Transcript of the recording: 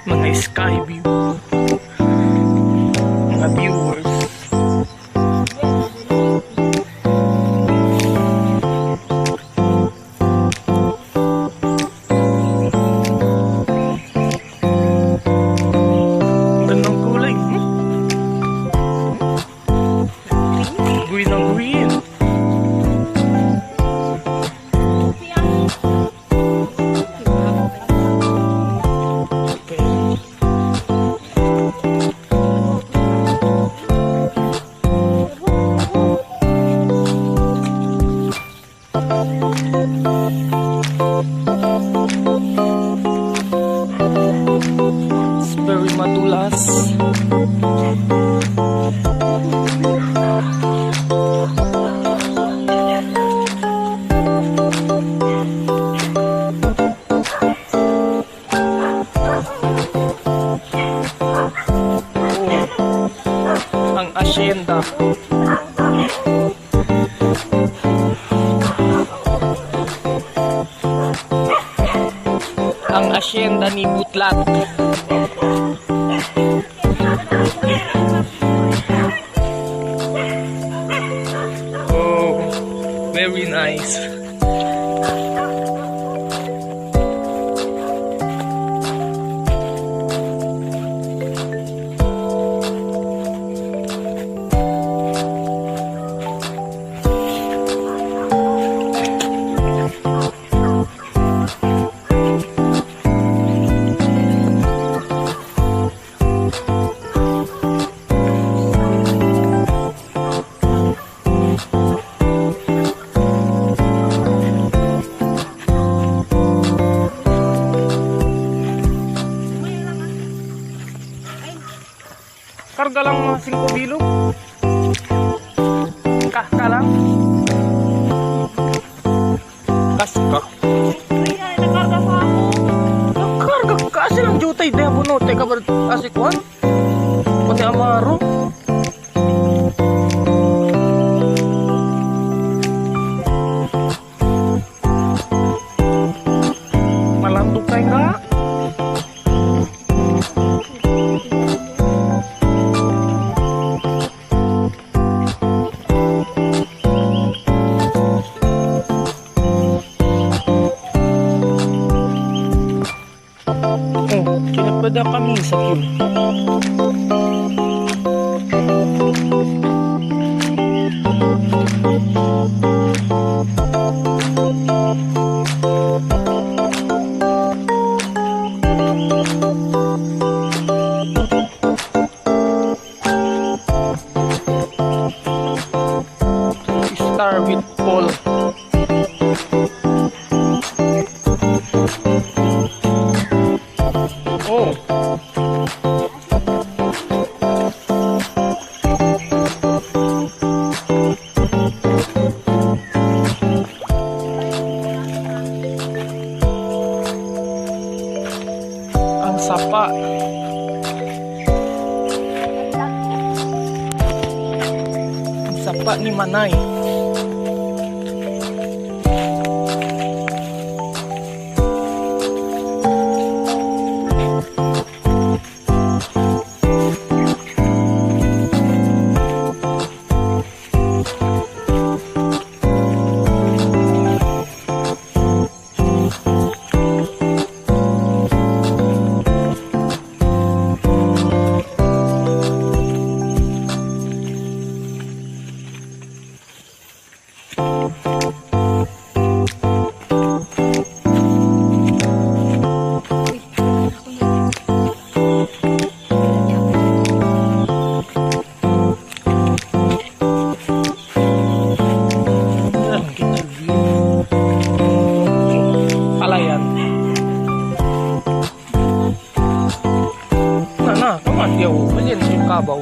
mga sky view, mga viewers. Gandang kulay. Green ang green. It's very madulas. Oh, ang asyenda. Ang asyenda ni Butlat. Oh, very nice. Karga lang mga 5 bilog. Ka lang. Kaska. Nakarga pa ako. Nagkarga ka. Kasi lang jutay. Daya bunote ka ba? Asikwan? Pati amaro. Malandok tayo nga. Oh, kinapada kami sa view. Star with Paul. Oh. Ang sapa. Ang sapa ni Manay. Palayan. Nah, kamu dia, beliin yung kabaw.